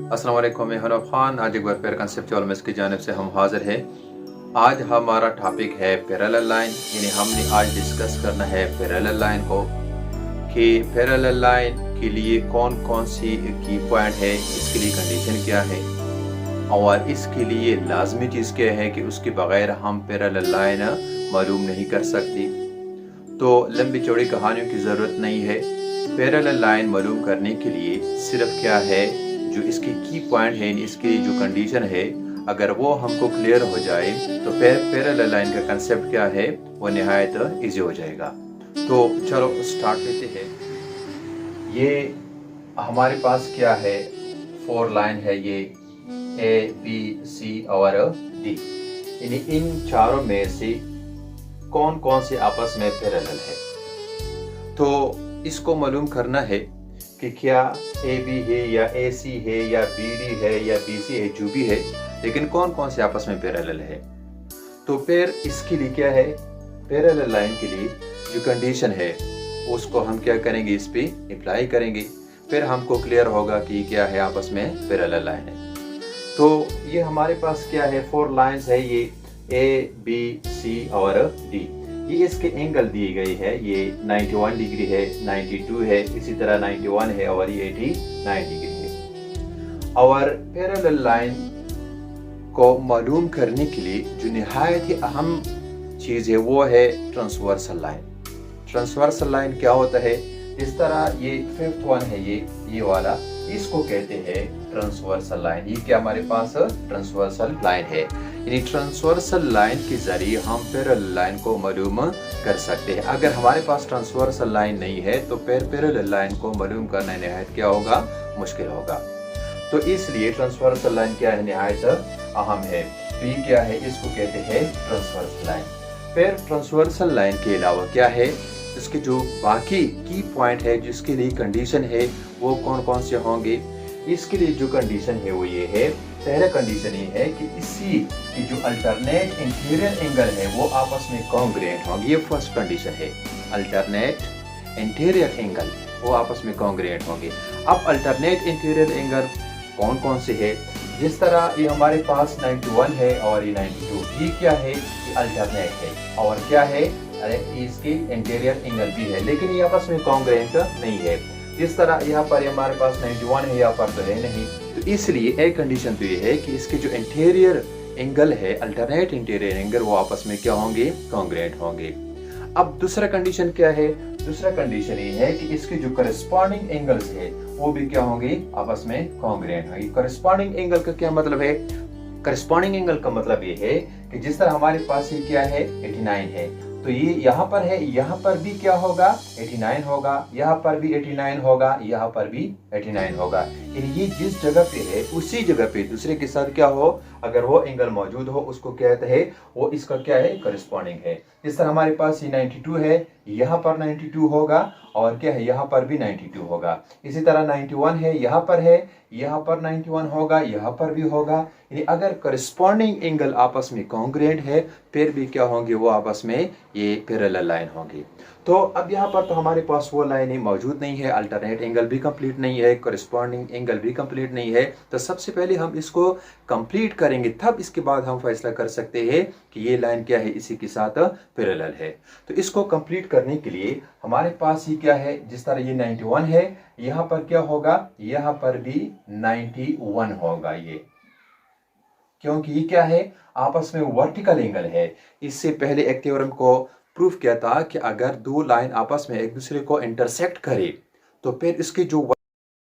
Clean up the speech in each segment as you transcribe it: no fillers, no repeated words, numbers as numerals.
अस्सलाम वालेकुम, मैं हनफ खान। आज एक बार फिर कंसेप्चुअल मैथ्स की जानिब से हम हाजिर हैं। आज हमारा टॉपिक है पैरेलल लाइन, यानी हमने आज डिस्कस करना है पैरेलल लाइन को कि पैरेलल लाइन के लिए कौन कौन सी की पॉइंट है, इसके लिए कंडीशन क्या है और इसके लिए लाजमी चीज़ क्या है कि उसके बगैर हम पैरेलल लाइन मालूम नहीं कर सकती। तो लंबी चौड़ी कहानियों की ज़रूरत नहीं है। पैरेलल लाइन मालूम करने के लिए सिर्फ क्या है, जो इसकी की पॉइंट है, इसकी जो कंडीशन है, अगर वो हमको क्लियर हो जाए तो पैरेलल लाइन का कंसेप्ट क्या है वो नहायत ईजी हो जाएगा। तो चलो स्टार्ट लेते हैं। ये हमारे पास क्या है, 4 लाइन है, ये ए बी सी और डी, यानी इन चारों में से कौन कौन से आपस में पैरेलल है। तो इसको मालूम करना है कि क्या ए बी है या ए सी है या बी डी है या बी सी है, जो भी है, लेकिन कौन कौन से आपस में पैरेलल है। तो फिर इसके लिए क्या है, पैरेलल लाइन के लिए जो कंडीशन है उसको हम क्या करेंगे, इस पे अप्लाई करेंगे, फिर हमको क्लियर होगा कि क्या है आपस में पैरेलल लाइन है। तो ये हमारे पास क्या है, 4 लाइंस है, ये ए बी सी और डी। ये इसके एंगल दिए गए है, ये 91 डिग्री है, 92 है, इसी तरह 91 है और ये 89 डिग्री है। और पैरेलल लाइन को मालूम करने के लिए जो निहायत ही अहम चीज़ है वो है ट्रांसवर्सल लाइन। ट्रांसवर्सल लाइन क्या होता है, इस तरह ये 5th वन है, ये वाला, इसको कहते हैं ट्रांसवर्सल लाइन। ये क्या हमारे पास ट्रांसवर्सल लाइन है, यानी ट्रांसवर्सल लाइन के जरिए हम पैरेलल लाइन को मालूम कर सकते हैं। अगर हमारे पास ट्रांसवर्सल लाइन नहीं है तो पैरेलल लाइन को मालूम करना नहायत क्या होगा, मुश्किल होगा। तो इसलिए ट्रांसवर्सल लाइन क्या है, नहायत अहम है। तो ये क्या है, इसको कहते हैं ट्रांसवर्सल लाइन। फिर ट्रांसवर्सल लाइन के अलावा क्या है, इसके जो बाकी की पॉइंट है, जिसके लिए कंडीशन है, वो कौन कौन से होंगे। इसके लिए जो कंडीशन है वो ये है, पहला कंडीशन ये है कि इसी की जो अल्टरनेट इंटीरियर एंगल है वो आपस में कॉन्ग्रुएंट होंगे। ये फर्स्ट कंडीशन है, अल्टरनेट इंटीरियर एंगल वो आपस में कॉन्ग्रुएंट होंगे। अब अल्टरनेट इंटीरियर एंगल कौन कौन से है, जिस तरह ये हमारे पास 91 है और ये 92, ये क्या है, ये अल्टरनेट है और क्या है, इसकी इंटीरियर एंगल भी है, लेकिन ये आपस में कॉन्ग्रुएंट नहीं है। जिस तरह यहाँ पर हमारे पास 91 है, यहाँ पर तो है नहीं। तो इसलिए एक कंडीशन तो ये है कि इसके जो इंटीरियर एंगल है, अल्टरनेट इंटीरियर एंगल, वो आपस में क्या होंगे, कॉन्ग्रुएंट होंगे। अब दूसरा कंडीशन क्या है, दूसरा कंडीशन ये है कि इसके जो करस्पॉन्डिंग एंगल्स है वो भी क्या होंगे, आपस में कॉन्ग्रुएंट होंगे। करस्पॉन्डिंग एंगल का क्या मतलब है, करस्पॉन्डिंग एंगल का मतलब ये है कि जिस तरह हमारे पास ये क्या है, 89 है, तो ये यहाँ पर है, यहाँ पर भी क्या होगा, 89 होगा, यहाँ पर भी 89 होगा, यहाँ पर भी 89 होगा। यानी ये जिस जगह पे है उसी जगह पे दूसरे के साथ क्या हो, अगर वो एंगल मौजूद हो, उसको कहते हैं वो इसका क्या है, करस्पॉन्डिंग है। जिस तरह हमारे पास ये 92 है, यहाँ पर 92 होगा और क्या है, यहाँ पर भी 92 होगा। इसी तरह 91 है, यहाँ पर है, यहाँ पर 91 होगा, यहाँ पर भी होगा। यानी अगर करस्पॉन्डिंग एंगल आपस में कॉन्ग्रुएंट है, फिर भी क्या होंगे, वो आपस में ये पैरेलल लाइन होंगी। तो अब यहाँ पर तो हमारे पास वो लाइन मौजूद नहीं है, अल्टरनेट एंगल भी कंप्लीट नहीं है, करस्पॉन्डिंग एंगल भी कंप्लीट नहीं है। तो सबसे पहले हम इसको कंप्लीट करेंगे, तब इसके बाद हम फैसला कर सकते हैं कि ये लाइन क्या है, इसी के साथ पैरेलल है। तो इसको कंप्लीट करने के लिए हमारे पास ये क्या है, जिस तरह ये 91 है, यहाँ पर क्या होगा, यहाँ पर भी 91 होगा, ये क्योंकि ये क्या है, आपस में वर्टिकल एंगल है। इससे पहले एक थ्योरम को प्रूफ किया था कि अगर दो लाइन आपस में एक दूसरे को इंटरसेक्ट करे तो फिर इसके जो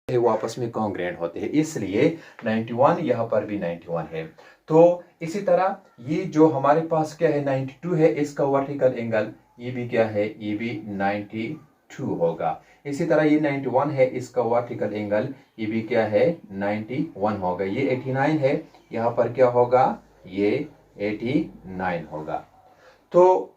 है वो आपस में कॉन्ग्रुएंट होते हैं। इसलिए 91, यहाँ पर भी 91 है। तो इसी तरह ये जो हमारे पास क्या है, 92 है, इसका वर्टिकल एंगल ये भी क्या है, ये भी 92 होगा। इसी तरह ये 91 है, इसका वर्टिकल एंगल ये भी क्या है, 91 होगा। ये 89 है, यहाँ पर क्या होगा, ये 89 होगा। तो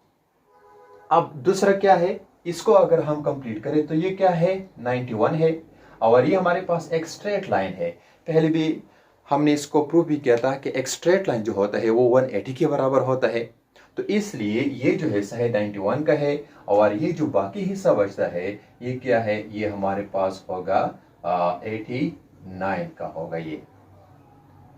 अब दूसरा क्या है, इसको अगर हम कंप्लीट करें तो ये क्या है, 91 है और ये हमारे पास एक स्ट्रेट लाइन है। पहले भी हमने इसको प्रूव भी किया था कि एक स्ट्रेट लाइन जो होता है वो 180 के बराबर होता है। तो इसलिए ये जो हिस्सा है 91 का है और ये जो बाकी हिस्सा बचता है ये क्या है, ये हमारे पास होगा 89 89 का होगा ये।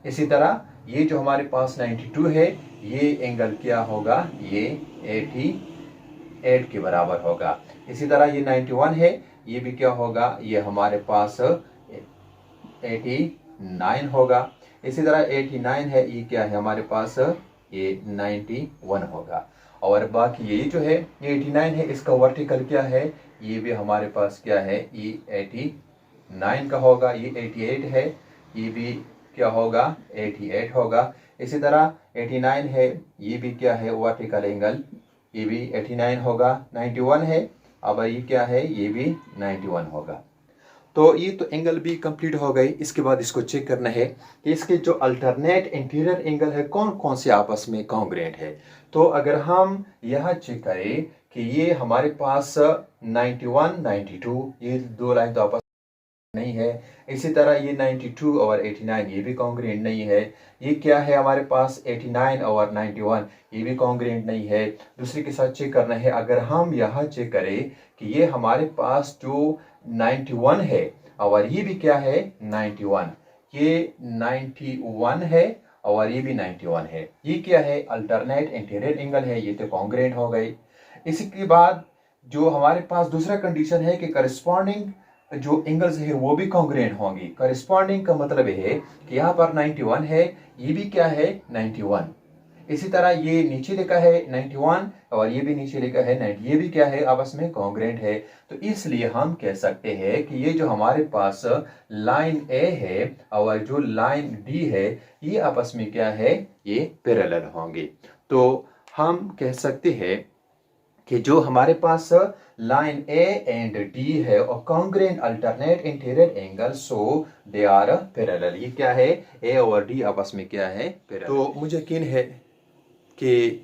इसी तरह ये जो हमारे पास 92 है, ये एंगल क्या होगा, ये 88 के बराबर होगा। इसी तरह ये 91 है, ये भी क्या होगा, ये हमारे पास 89 होगा। इसी तरह 89 है, ये क्या है हमारे पास, ये 91 होगा। और बाकी ये जो है ये 89 है, इसका वर्टिकल क्या है, ये भी हमारे पास क्या है, ये 89 का होगा। ये 88 है, ये भी क्या होगा, 88 होगा। इसी तरह 89 है, ये भी क्या है वर्टिकल एंगल, ये भी 89 होगा। 91 है, अब ये क्या है, ये भी 91 होगा। तो ये तो एंगल भी कंप्लीट हो गई। इसके बाद इसको चेक करना है कि इसके जो अल्टरनेट इंटीरियर एंगल है कौन कौन से आपस में कॉन्ग्रुएंट है। तो अगर हम यहाँ चेक करें कि ये हमारे पास 91, 92 ये दो लाइन तो आपस नहीं है। इसी तरह ये 92 और 89 ये भी कॉन्ग्रुएंट नहीं है। ये क्या है हमारे पास 89 और 91 ये भी कॉन्ग्रुएंट नहीं है। दूसरे के साथ चेक करना है, अगर हम यहाँ चेक करें कि ये हमारे पास जो 91 है और ये भी क्या है 91, ये 91 है और ये भी 91 है। ये क्या है अल्टरनेट इंटीरियर एंगल है, ये तो कॉन्ग्रुएंट हो गई। इसी के बाद जो हमारे पास दूसरा कंडीशन है कि करस्पॉन्डिंग जो एंगल्स है वो भी कॉन्ग्रुएंट होंगी। करस्पॉन्डिंग का मतलब है कि यहाँ पर 91 है, ये भी क्या है 91। इसी तरह ये नीचे लिखा है 91 और ये भी नीचे लिखा है 90, ये भी क्या है आपस में कॉन्ग्रुएंट है। तो इसलिए हम कह सकते हैं कि ये जो हमारे पास लाइन ए है और जो लाइन डी है ये आपस में क्या है, ये पैरेलल होंगे। तो हम कह सकते हैं कि जो हमारे पास लाइन ए एंड डी है और congruent alternate interior angle, so they are parallel. ये क्या है, ए और डी आपस में क्या है पैरेलल। तो मुझे यकीन है कि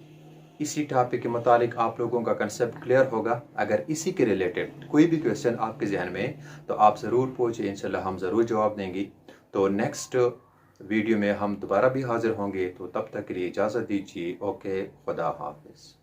इसी टॉपिक के मुतालिक आप लोगों का कंसेप्ट क्लियर होगा। अगर इसी के रिलेटेड कोई भी क्वेश्चन आपके जहन में तो आप ज़रूर पूछें, इंशाल्लाह हम ज़रूर जवाब देंगे। तो नेक्स्ट वीडियो में हम दोबारा भी हाजिर होंगे, तो तब तक के लिए इजाज़त दीजिए। ओके, खुदा हाफिज़।